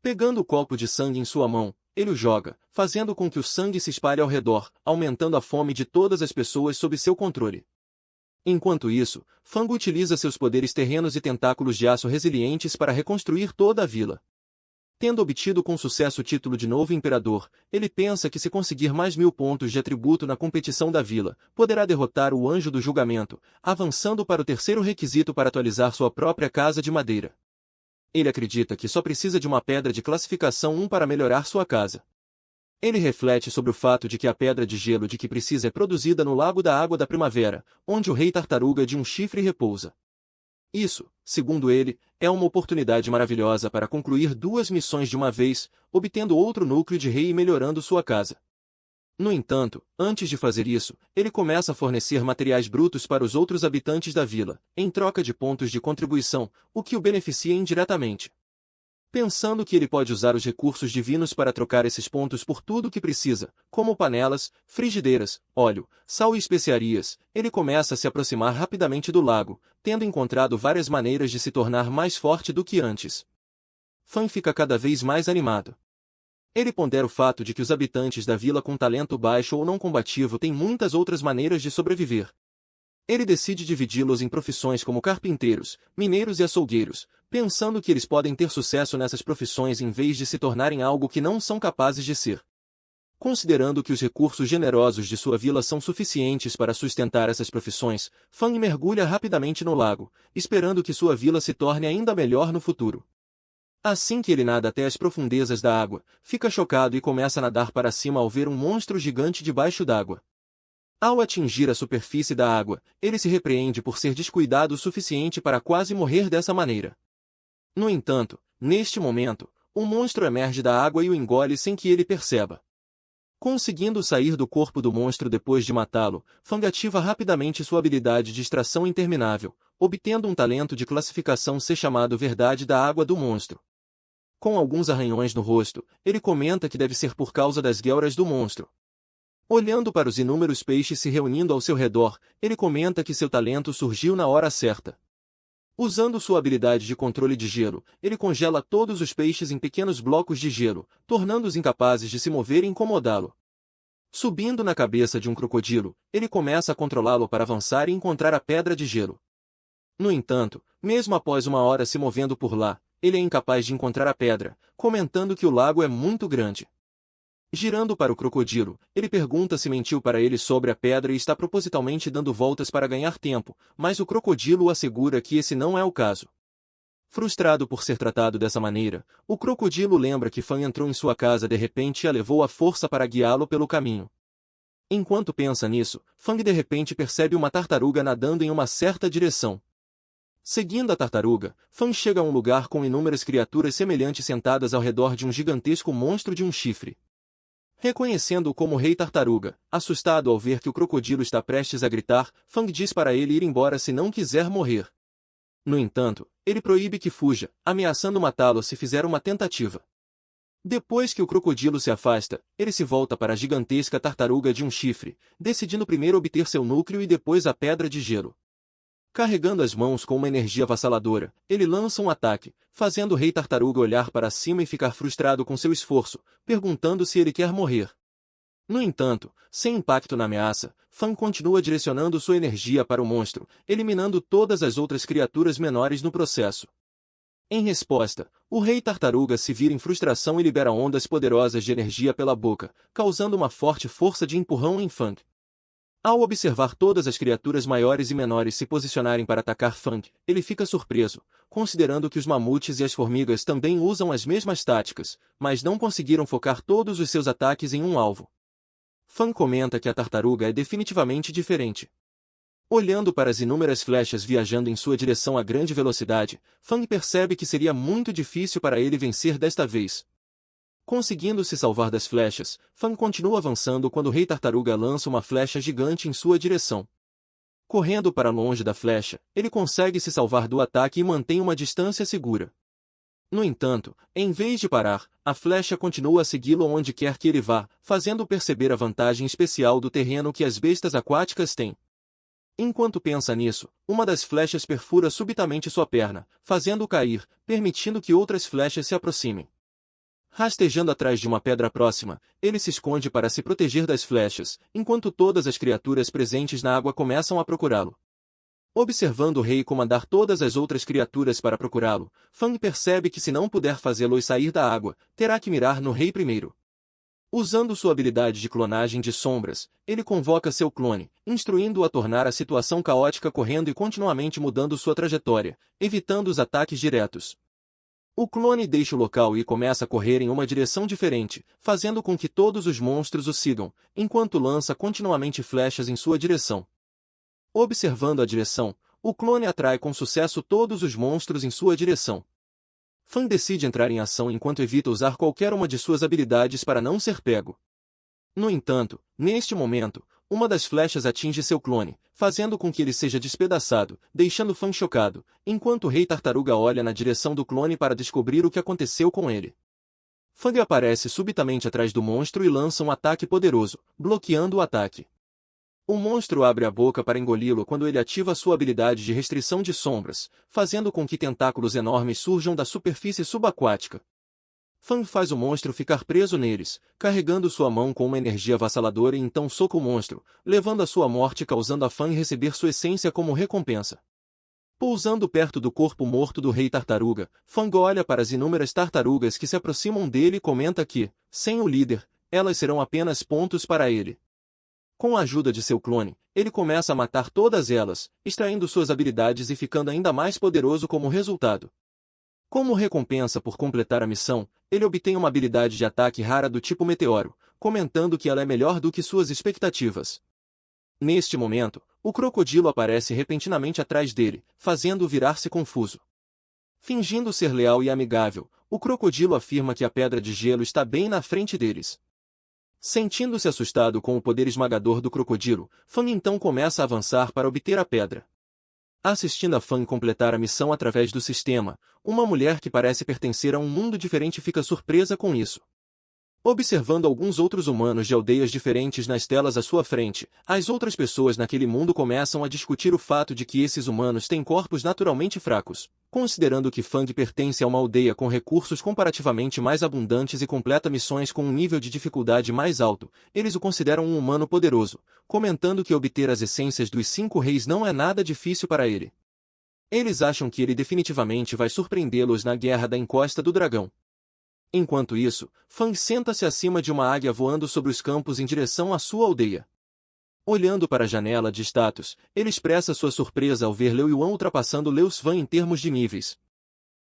Pegando o copo de sangue em sua mão, ele o joga, fazendo com que o sangue se espalhe ao redor, aumentando a fome de todas as pessoas sob seu controle. Enquanto isso, Fang utiliza seus poderes terrenos e tentáculos de aço resilientes para reconstruir toda a vila. Tendo obtido com sucesso o título de novo imperador, ele pensa que se conseguir mais 1000 pontos de atributo na competição da vila, poderá derrotar o Anjo do Julgamento, avançando para o terceiro requisito para atualizar sua própria casa de madeira. Ele acredita que só precisa de uma pedra de classificação 1 para melhorar sua casa. Ele reflete sobre o fato de que a pedra de gelo de que precisa é produzida no Lago da Água da Primavera, onde o Rei Tartaruga de um Chifre repousa. Isso, segundo ele, é uma oportunidade maravilhosa para concluir 2 missões de uma vez, obtendo outro núcleo de rei e melhorando sua casa. No entanto, antes de fazer isso, ele começa a fornecer materiais brutos para os outros habitantes da vila, em troca de pontos de contribuição, o que o beneficia indiretamente. Pensando que ele pode usar os recursos divinos para trocar esses pontos por tudo o que precisa, como panelas, frigideiras, óleo, sal e especiarias, ele começa a se aproximar rapidamente do lago, tendo encontrado várias maneiras de se tornar mais forte do que antes. Fang fica cada vez mais animado. Ele pondera o fato de que os habitantes da vila com talento baixo ou não combativo têm muitas outras maneiras de sobreviver. Ele decide dividi-los em profissões como carpinteiros, mineiros e açougueiros, pensando que eles podem ter sucesso nessas profissões em vez de se tornarem algo que não são capazes de ser. Considerando que os recursos generosos de sua vila são suficientes para sustentar essas profissões, Fang mergulha rapidamente no lago, esperando que sua vila se torne ainda melhor no futuro. Assim que ele nada até as profundezas da água, fica chocado e começa a nadar para cima ao ver um monstro gigante debaixo d'água. Ao atingir a superfície da água, ele se repreende por ser descuidado o suficiente para quase morrer dessa maneira. No entanto, neste momento, o monstro emerge da água e o engole sem que ele perceba. Conseguindo sair do corpo do monstro depois de matá-lo, Fang ativa rapidamente sua habilidade de extração interminável, obtendo um talento de classificação C chamado Verdade da Água do Monstro. Com alguns arranhões no rosto, ele comenta que deve ser por causa das guelras do monstro. Olhando para os inúmeros peixes se reunindo ao seu redor, ele comenta que seu talento surgiu na hora certa. Usando sua habilidade de controle de gelo, ele congela todos os peixes em pequenos blocos de gelo, tornando-os incapazes de se mover e incomodá-lo. Subindo na cabeça de um crocodilo, ele começa a controlá-lo para avançar e encontrar a pedra de gelo. No entanto, mesmo após uma hora se movendo por lá, ele é incapaz de encontrar a pedra, comentando que o lago é muito grande. Girando para o crocodilo, ele pergunta se mentiu para ele sobre a pedra e está propositalmente dando voltas para ganhar tempo, mas o crocodilo o assegura que esse não é o caso. Frustrado por ser tratado dessa maneira, o crocodilo lembra que Fang entrou em sua casa de repente e a levou à força para guiá-lo pelo caminho. Enquanto pensa nisso, Fang de repente percebe uma tartaruga nadando em uma certa direção. Seguindo a tartaruga, Fang chega a um lugar com inúmeras criaturas semelhantes sentadas ao redor de um gigantesco monstro de um chifre. Reconhecendo-o como Rei Tartaruga, assustado ao ver que o crocodilo está prestes a gritar, Fang diz para ele ir embora se não quiser morrer. No entanto, ele proíbe que fuja, ameaçando matá-lo se fizer uma tentativa. Depois que o crocodilo se afasta, ele se volta para a gigantesca tartaruga de um chifre, decidindo primeiro obter seu núcleo e depois a pedra de gelo. Carregando as mãos com uma energia avassaladora, ele lança um ataque, fazendo o Rei Tartaruga olhar para cima e ficar frustrado com seu esforço, perguntando se ele quer morrer. No entanto, sem impacto na ameaça, Fang continua direcionando sua energia para o monstro, eliminando todas as outras criaturas menores no processo. Em resposta, o Rei Tartaruga se vira em frustração e libera ondas poderosas de energia pela boca, causando uma forte força de empurrão em Fang. Ao observar todas as criaturas maiores e menores se posicionarem para atacar Fang, ele fica surpreso, considerando que os mamutes e as formigas também usam as mesmas táticas, mas não conseguiram focar todos os seus ataques em um alvo. Fang comenta que a tartaruga é definitivamente diferente. Olhando para as inúmeras flechas viajando em sua direção a grande velocidade, Fang percebe que seria muito difícil para ele vencer desta vez. Conseguindo se salvar das flechas, Fang continua avançando quando o Rei Tartaruga lança uma flecha gigante em sua direção. Correndo para longe da flecha, ele consegue se salvar do ataque e mantém uma distância segura. No entanto, em vez de parar, a flecha continua a segui-lo onde quer que ele vá, fazendo perceber a vantagem especial do terreno que as bestas aquáticas têm. Enquanto pensa nisso, uma das flechas perfura subitamente sua perna, fazendo-o cair, permitindo que outras flechas se aproximem. Rastejando atrás de uma pedra próxima, ele se esconde para se proteger das flechas, enquanto todas as criaturas presentes na água começam a procurá-lo. Observando o rei comandar todas as outras criaturas para procurá-lo, Fang percebe que se não puder fazê-los sair da água, terá que mirar no rei primeiro. Usando sua habilidade de clonagem de sombras, ele convoca seu clone, instruindo-o a tornar a situação caótica correndo e continuamente mudando sua trajetória, evitando os ataques diretos. O clone deixa o local e começa a correr em uma direção diferente, fazendo com que todos os monstros o sigam, enquanto lança continuamente flechas em sua direção. Observando a direção, o clone atrai com sucesso todos os monstros em sua direção. Fang decide entrar em ação enquanto evita usar qualquer uma de suas habilidades para não ser pego. No entanto, neste momento, uma das flechas atinge seu clone, fazendo com que ele seja despedaçado, deixando Fang chocado, enquanto o Rei Tartaruga olha na direção do clone para descobrir o que aconteceu com ele. Fang aparece subitamente atrás do monstro e lança um ataque poderoso, bloqueando o ataque. O monstro abre a boca para engoli-lo quando ele ativa sua habilidade de restrição de sombras, fazendo com que tentáculos enormes surjam da superfície subaquática. Fang faz o monstro ficar preso neles, carregando sua mão com uma energia avassaladora e então soca o monstro, levando a sua morte e causando a Fang receber sua essência como recompensa. Pousando perto do corpo morto do Rei Tartaruga, Fang olha para as inúmeras tartarugas que se aproximam dele e comenta que, sem o líder, elas serão apenas pontos para ele. Com a ajuda de seu clone, ele começa a matar todas elas, extraindo suas habilidades e ficando ainda mais poderoso como resultado. Como recompensa por completar a missão, ele obtém uma habilidade de ataque rara do tipo meteoro, comentando que ela é melhor do que suas expectativas. Neste momento, o crocodilo aparece repentinamente atrás dele, fazendo-o virar-se confuso. Fingindo ser leal e amigável, o crocodilo afirma que a pedra de gelo está bem na frente deles. Sentindo-se assustado com o poder esmagador do crocodilo, Fang então começa a avançar para obter a pedra. Assistindo a Fang completar a missão através do sistema, uma mulher que parece pertencer a um mundo diferente fica surpresa com isso. Observando alguns outros humanos de aldeias diferentes nas telas à sua frente, as outras pessoas naquele mundo começam a discutir o fato de que esses humanos têm corpos naturalmente fracos. Considerando que Fang pertence a uma aldeia com recursos comparativamente mais abundantes e completa missões com um nível de dificuldade mais alto, eles o consideram um humano poderoso, comentando que obter as essências dos 5 reis não é nada difícil para ele. Eles acham que ele definitivamente vai surpreendê-los na Guerra da Encosta do Dragão. Enquanto isso, Fang senta-se acima de uma águia voando sobre os campos em direção à sua aldeia. Olhando para a janela de status, ele expressa sua surpresa ao ver Liu Yuan ultrapassando Liu Svan em termos de níveis.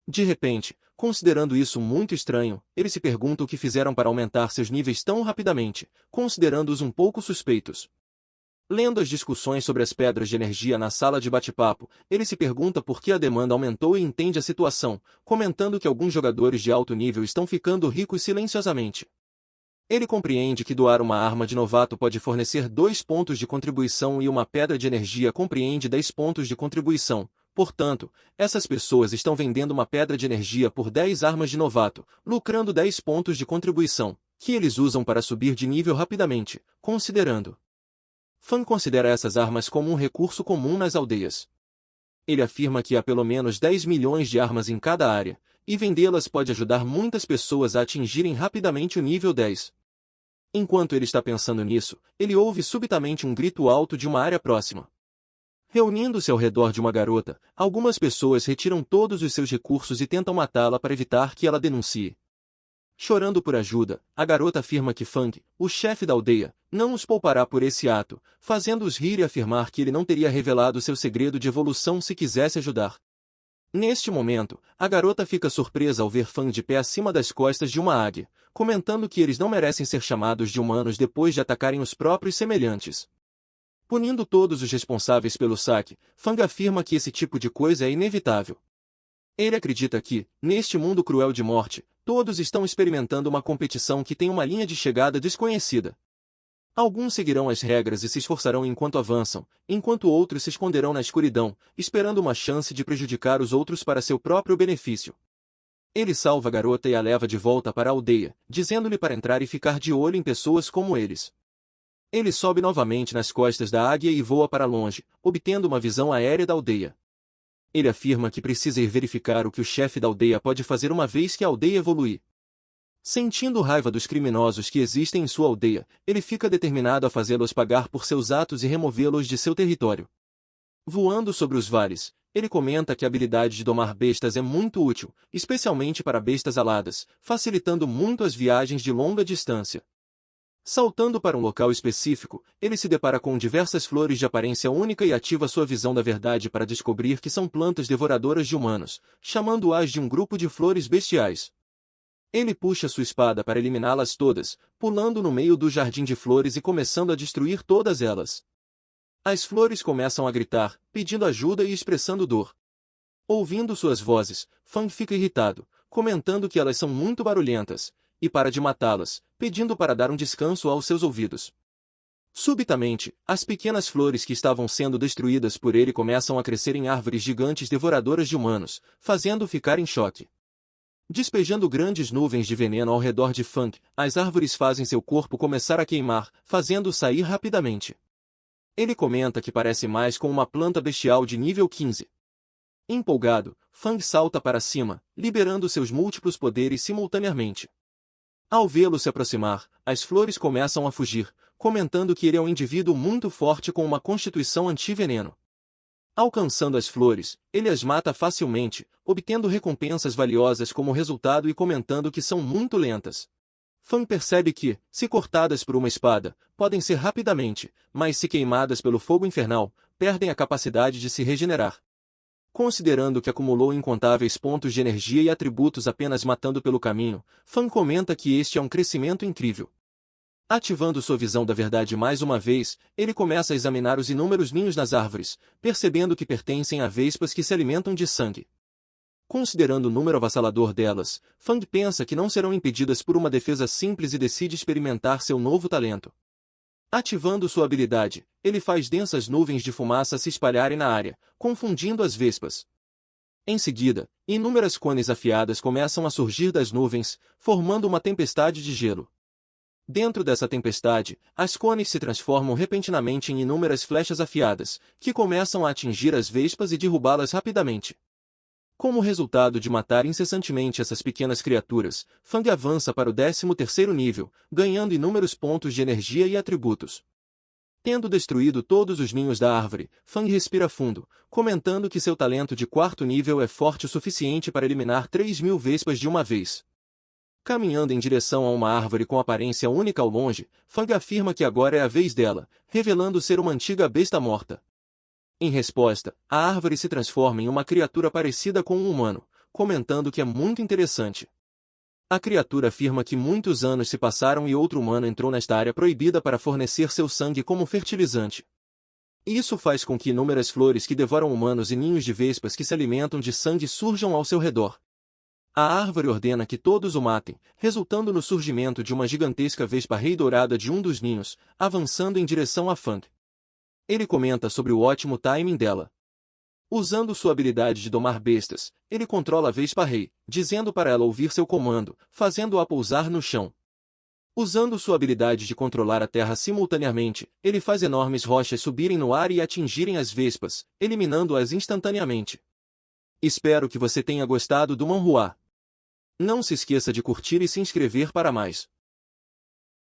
De repente, considerando isso muito estranho, ele se pergunta o que fizeram para aumentar seus níveis tão rapidamente, considerando-os um pouco suspeitos. Lendo as discussões sobre as pedras de energia na sala de bate-papo, ele se pergunta por que a demanda aumentou e entende a situação, comentando que alguns jogadores de alto nível estão ficando ricos silenciosamente. Ele compreende que doar uma arma de novato pode fornecer 2 pontos de contribuição e uma pedra de energia compreende 10 pontos de contribuição. Portanto, essas pessoas estão vendendo uma pedra de energia por 10 armas de novato, lucrando 10 pontos de contribuição, que eles usam para subir de nível rapidamente, considerando. Fang considera essas armas como um recurso comum nas aldeias. Ele afirma que há pelo menos 10 milhões de armas em cada área, e vendê-las pode ajudar muitas pessoas a atingirem rapidamente o nível 10. Enquanto ele está pensando nisso, ele ouve subitamente um grito alto de uma área próxima. Reunindo-se ao redor de uma garota, algumas pessoas retiram todos os seus recursos e tentam matá-la para evitar que ela denuncie. Chorando por ajuda, a garota afirma que Fang, o chefe da aldeia, não os poupará por esse ato, fazendo-os rir e afirmar que ele não teria revelado seu segredo de evolução se quisesse ajudar. Neste momento, a garota fica surpresa ao ver Fang de pé acima das costas de uma águia, comentando que eles não merecem ser chamados de humanos depois de atacarem os próprios semelhantes. Punindo todos os responsáveis pelo saque, Fang afirma que esse tipo de coisa é inevitável. Ele acredita que, neste mundo cruel de morte, todos estão experimentando uma competição que tem uma linha de chegada desconhecida. Alguns seguirão as regras e se esforçarão enquanto avançam, enquanto outros se esconderão na escuridão, esperando uma chance de prejudicar os outros para seu próprio benefício. Ele salva a garota e a leva de volta para a aldeia, dizendo-lhe para entrar e ficar de olho em pessoas como eles. Ele sobe novamente nas costas da águia e voa para longe, obtendo uma visão aérea da aldeia. Ele afirma que precisa ir verificar o que o chefe da aldeia pode fazer uma vez que a aldeia evoluir. Sentindo raiva dos criminosos que existem em sua aldeia, ele fica determinado a fazê-los pagar por seus atos e removê-los de seu território. Voando sobre os vales, ele comenta que a habilidade de domar bestas é muito útil, especialmente para bestas aladas, facilitando muito as viagens de longa distância. Saltando para um local específico, ele se depara com diversas flores de aparência única e ativa sua visão da verdade para descobrir que são plantas devoradoras de humanos, chamando-as de um grupo de flores bestiais. Ele puxa sua espada para eliminá-las todas, pulando no meio do jardim de flores e começando a destruir todas elas. As flores começam a gritar, pedindo ajuda e expressando dor. Ouvindo suas vozes, Fang fica irritado, comentando que elas são muito barulhentas, e para de matá-las, pedindo para dar um descanso aos seus ouvidos. Subitamente, as pequenas flores que estavam sendo destruídas por ele começam a crescer em árvores gigantes devoradoras de humanos, fazendo-o ficar em choque. Despejando grandes nuvens de veneno ao redor de Fang, as árvores fazem seu corpo começar a queimar, fazendo-o sair rapidamente. Ele comenta que parece mais com uma planta bestial de nível 15. Empolgado, Fang salta para cima, liberando seus múltiplos poderes simultaneamente. Ao vê-lo se aproximar, as flores começam a fugir, comentando que ele é um indivíduo muito forte com uma constituição anti-veneno. Alcançando as flores, ele as mata facilmente, obtendo recompensas valiosas como resultado e comentando que são muito lentas. Fang percebe que, se cortadas por uma espada, podem ser rapidamente, mas se queimadas pelo fogo infernal, perdem a capacidade de se regenerar. Considerando que acumulou incontáveis pontos de energia e atributos apenas matando pelo caminho, Fang comenta que este é um crescimento incrível. Ativando sua visão da verdade mais uma vez, ele começa a examinar os inúmeros ninhos nas árvores, percebendo que pertencem a vespas que se alimentam de sangue. Considerando o número avassalador delas, Fang pensa que não serão impedidas por uma defesa simples e decide experimentar seu novo talento. Ativando sua habilidade, ele faz densas nuvens de fumaça se espalharem na área, confundindo as vespas. Em seguida, inúmeras cones afiadas começam a surgir das nuvens, formando uma tempestade de gelo. Dentro dessa tempestade, as cones se transformam repentinamente em inúmeras flechas afiadas, que começam a atingir as vespas e derrubá-las rapidamente. Como resultado de matar incessantemente essas pequenas criaturas, Fang avança para o 13º nível, ganhando inúmeros pontos de energia e atributos. Tendo destruído todos os ninhos da árvore, Fang respira fundo, comentando que seu talento de 4º nível é forte o suficiente para eliminar 3.000 vespas de uma vez. Caminhando em direção a uma árvore com aparência única ao longe, Fang afirma que agora é a vez dela, revelando ser uma antiga besta morta. Em resposta, a árvore se transforma em uma criatura parecida com um humano, comentando que é muito interessante. A criatura afirma que muitos anos se passaram e outro humano entrou nesta área proibida para fornecer seu sangue como fertilizante. Isso faz com que inúmeras flores que devoram humanos e ninhos de vespas que se alimentam de sangue surjam ao seu redor. A árvore ordena que todos o matem, resultando no surgimento de uma gigantesca vespa-rei dourada de um dos ninhos, avançando em direção a Fang. Ele comenta sobre o ótimo timing dela. Usando sua habilidade de domar bestas, ele controla a Vespa-Rei, dizendo para ela ouvir seu comando, fazendo-a pousar no chão. Usando sua habilidade de controlar a terra simultaneamente, ele faz enormes rochas subirem no ar e atingirem as vespas, eliminando-as instantaneamente. Espero que você tenha gostado do manhwa. Não se esqueça de curtir e se inscrever para mais.